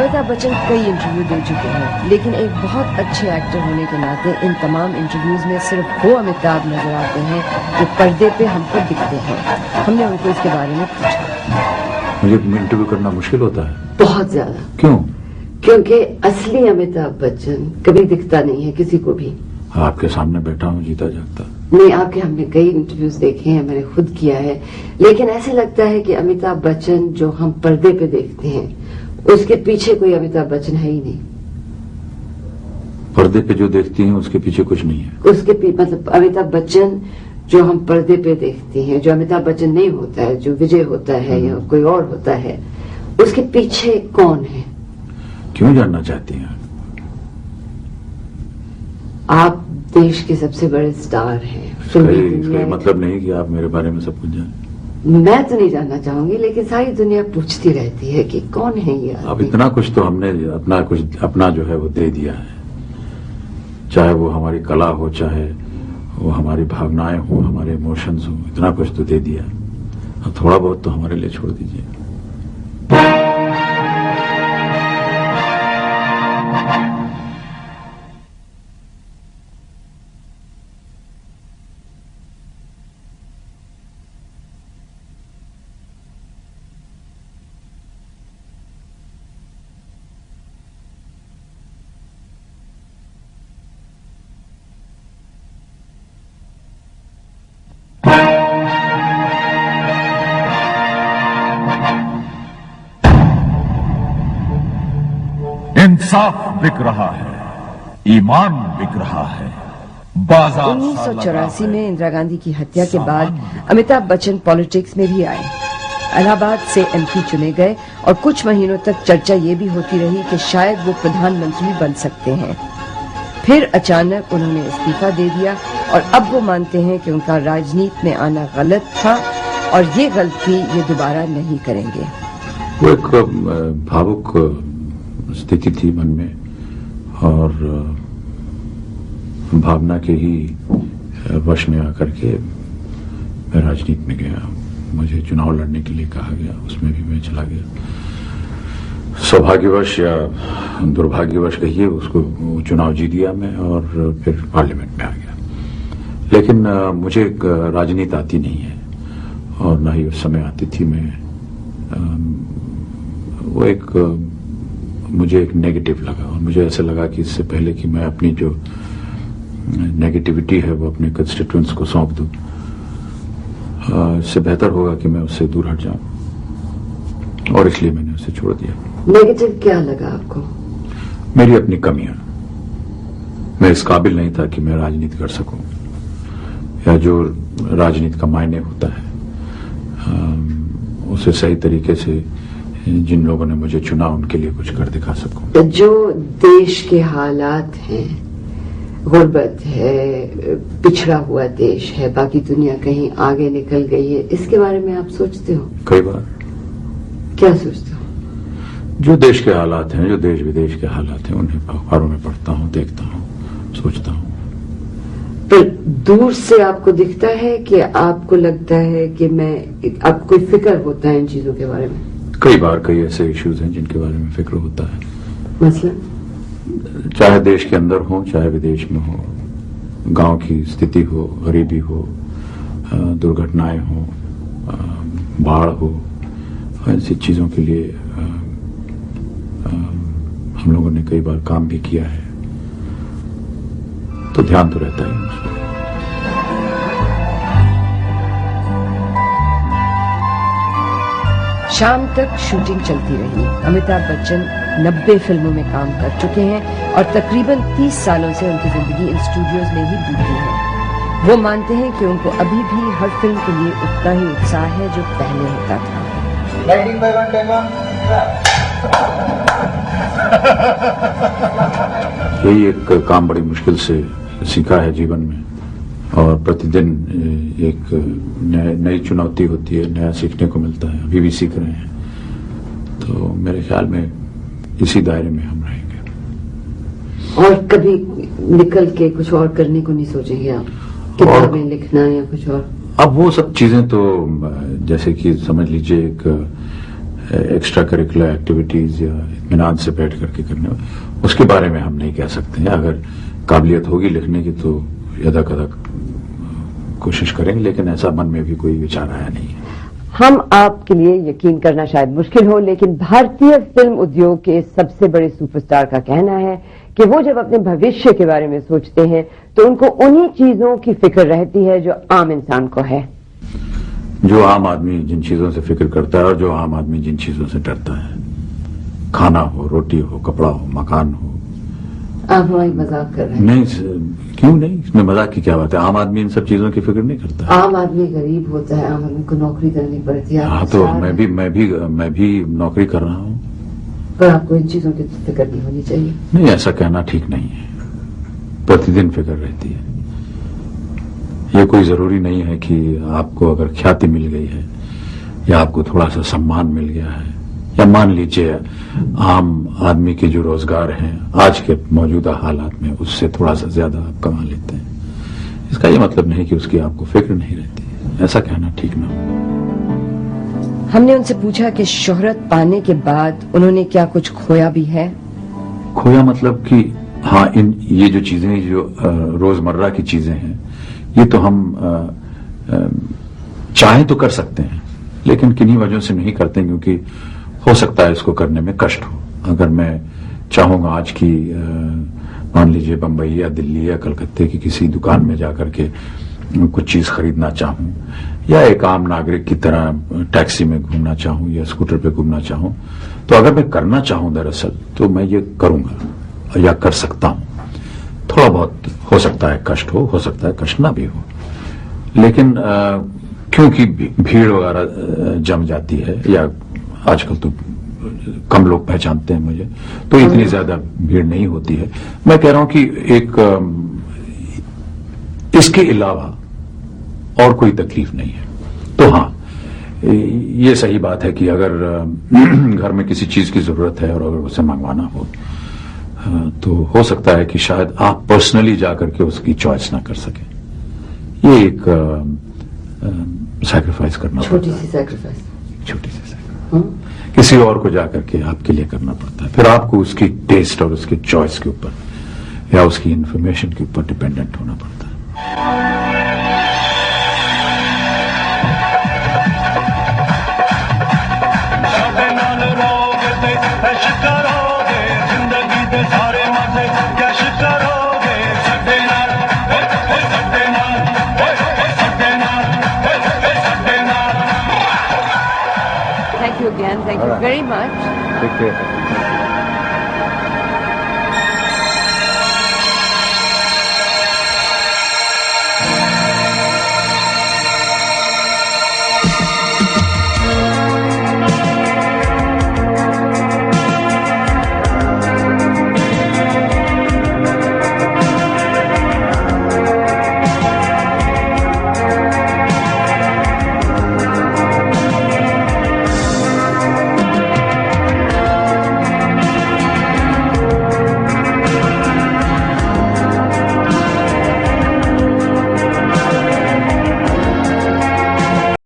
अमिताभ बच्चन कई इंटरव्यू दे चुके हैं, लेकिन एक बहुत अच्छे एक्टर होने के नाते इन तमाम इंटरव्यूज में सिर्फ वो अमिताभ नजर आते हैं जो पर्दे पे हमको दिखते हैं। हमने उनको इसके बारे में पूछा। मुझे इंटरव्यू करना मुश्किल होता है? बहुत ज्यादा। क्यों? क्योंकि असली अमिताभ बच्चन कभी दिखता नहीं है किसी को भी। आपके सामने बैठा हूँ जीता जागता। नहीं, आपके हमने कई इंटरव्यूज देखे हैं, मैंने खुद किया है, लेकिन ऐसे लगता है कि अमिताभ बच्चन जो हम पर्दे पे देखते हैं उसके पीछे कोई अमिताभ बच्चन है ही नहीं। पर्दे पे जो देखती हैं उसके पीछे कुछ नहीं है। उसके मतलब अमिताभ बच्चन जो हम पर्दे पे देखते हैं, जो अमिताभ बच्चन नहीं होता है, जो विजय होता है या कोई और होता है, उसके पीछे कौन है? क्यों जानना चाहती हैं? आप देश के सबसे बड़े स्टार हैं। इसका मतलब नहीं कि आप मेरे बारे में सब कुछ जानें। मैं तो नहीं जानना चाहूंगी, लेकिन सारी दुनिया पूछती रहती है कि कौन है ये आदमी। अब इतना कुछ तो हमने अपना जो है वो दे दिया है, चाहे वो हमारी कला हो, चाहे वो हमारी भावनाएं हो, हमारे इमोशंस हो, इतना कुछ तो दे दिया। अब थोड़ा बहुत तो हमारे लिए छोड़ दीजिए। इंसाफ बिक रहा है, ईमान बिक रहा है, बाजार 1984 में इंदिरा गांधी की हत्या के बाद अमिताभ बच्चन पॉलिटिक्स में भी आए। इलाहाबाद से एमपी चुने गए और कुछ महीनों तक चर्चा ये भी होती रही कि शायद वो प्रधानमंत्री बन सकते हैं। फिर अचानक उन्होंने इस्तीफा दे दिया और अब वो मानते हैं कि उनका राजनीति में आना गलत था और ये गलती ये दोबारा नहीं करेंगे। वो एक भावुक स्थिति थी मन में और भावना के ही वश में आकर के मैं राजनीति में गया। मुझे चुनाव लड़ने के लिए कहा गया, उसमें भी मैं चला गया। सौभाग्यवश या दुर्भाग्यवश कहिए, उसको चुनाव जीत दिया मैं और फिर पार्लियामेंट में आ गया। लेकिन मुझे राजनीति आती नहीं है और ना ही उस समय आती थी। मैं वो मुझे एक नेगेटिव लगा और मुझे ऐसा लगा कि इससे पहले कि मैं अपनी जो नेगेटिविटी है वो अपने कंस्टिट्यूएंट्स को सौंप दूं, इससे बेहतर होगा कि मैं उससे दूर हट जाऊं और इसलिए मैंने उसे छोड़ दिया। नेगेटिव क्या लगा आपको? मेरी अपनी कमियां। मैं इस काबिल नहीं था कि मैं राजनीति कर सकूं या जो राजनीति का मायने होता है उसे सही तरीके से जिन लोगों ने मुझे चुना उनके लिए कुछ कर दिखा सकूं। जो देश के हालात हैं, गुर्बत है, पिछड़ा हुआ देश है, बाकी दुनिया कहीं आगे निकल गई है, इसके बारे में आप सोचते हो? कई बार। क्या सोचते हो? जो देश के हालात हैं, जो देश विदेश के हालात हैं, उन्हें अखबारों में पढ़ता हूं, देखता हूं, सोचता हूं। पर दूर से आपको दिखता है कि आपको लगता है कि आपको कोई फिक्र होता है इन चीजों के बारे में? कई बार कई ऐसे इश्यूज हैं जिनके बारे में फिक्र होता है। मतलब चाहे देश के अंदर हो, चाहे विदेश में हो, गांव की स्थिति हो, गरीबी हो, दुर्घटनाएं हो, बाढ़ हो, ऐसी चीजों के लिए हम लोगों ने कई बार काम भी किया है, तो ध्यान तो रहता ही मुझे। शाम तक शूटिंग चलती रही। अमिताभ बच्चन 90 फिल्मों में काम कर चुके हैं और तकरीबन 30 सालों से उनकी जिंदगी इन स्टूडियोज में ही बीती है। वो मानते हैं कि उनको अभी भी हर फिल्म के लिए उतना ही उत्साह है जो पहले होता था। यही एक काम बड़ी मुश्किल से सीखा है जीवन में और प्रतिदिन एक नई चुनौती होती है, नया सीखने को मिलता है। अभी भी सीख रहे हैं, तो मेरे ख्याल में इसी दायरे में हम रहेंगे। और कभी निकल के कुछ और करने को नहीं सोचेंगे आप? किताबें लिखना या कुछ और? अब वो सब चीजें तो जैसे कि समझ लीजिए एक एक्स्ट्रा करिकुलर एक्टिविटीज या इत्मीनान से बैठ करके करने, उसके बारे में हम नहीं कह सकते हैं। अगर काबिलियत होगी लिखने की तो यदा कदा कोशिश करेंगे, लेकिन ऐसा मन में भी कोई विचार आया नहीं है। हम आपके लिए यकीन करना शायद मुश्किल हो, लेकिन भारतीय फिल्म उद्योग के सबसे बड़े सुपरस्टार का कहना है कि वो जब अपने भविष्य के बारे में सोचते हैं तो उनको उन्हीं चीजों की फिक्र रहती है जो आम इंसान को है। जो आम आदमी जिन चीजों से फिक्र करता है और जो आम आदमी जिन चीजों से डरता है, खाना हो, रोटी हो, कपड़ा हो, मकान हो। आप हमारी मजाक कर रहे हैं? नहीं, क्यों नहीं, इसमें मजाक की क्या बात है। आम आदमी इन सब चीजों की फिक्र नहीं करता। आम आदमी गरीब होता है, आम आदमी को नौकरी करनी पड़ती है। हाँ, तो मैं भी नौकरी कर रहा हूँ, पर आपको इन चीजों की फिक्र नहीं होनी चाहिए। नहीं, ऐसा कहना ठीक नहीं है। प्रतिदिन फिक्र रहती है। ये कोई जरूरी नहीं है कि आपको अगर ख्याति मिल गई है या आपको थोड़ा सा सम्मान मिल गया है, या मान लीजिए आम आदमी के जो रोजगार हैं आज के मौजूदा हालात में उससे थोड़ा सा ज्यादा आप कमा लेते हैं, इसका ये मतलब नहीं कि उसकी आपको फिक्र नहीं रहती है। ऐसा कहना ठीक ना हो। हमने उनसे पूछा कि शोहरत पाने के बाद उन्होंने क्या कुछ खोया भी है। खोया मतलब कि हाँ, ये जो चीजें जो रोजमर्रा की चीजें हैं, ये तो हम चाहे तो कर सकते हैं, लेकिन किन्हीं वजहों से नहीं करते, क्योंकि हो सकता है इसको करने में कष्ट हो। अगर मैं चाहूंगा आज की मान लीजिए बंबई या दिल्ली या कलकत्ते की किसी दुकान में जाकर के कुछ चीज खरीदना चाहूं, या एक आम नागरिक की तरह टैक्सी में घूमना चाहूं या स्कूटर पे घूमना चाहूं, तो अगर मैं करना चाहूं दरअसल तो मैं ये करूंगा या कर सकता हूं। थोड़ा बहुत हो सकता है कष्ट हो सकता है कष्ट ना भी हो, लेकिन क्योंकि भीड़ वगैरह जम जाती है, या आजकल तो कम लोग पहचानते हैं मुझे, तो इतनी ज्यादा भीड़ नहीं होती है। मैं कह रहा हूं कि इसके अलावा और कोई तकलीफ नहीं है। तो हाँ, ये सही बात है कि अगर घर में किसी चीज की जरूरत है और अगर उसे मंगवाना हो तो हो सकता है कि शायद आप पर्सनली जाकर के उसकी चॉइस ना कर सकें। ये एक सैक्रिफाइस करना पड़ता है, छोटी सी सैक्रिफाइस किसी और को जाकर के आपके लिए करना पड़ता है। फिर आपको उसकी टेस्ट और उसकी चॉइस के ऊपर या उसकी इंफॉर्मेशन के ऊपर डिपेंडेंट होना पड़ता है। Thank you again. Thank you very much. Take care.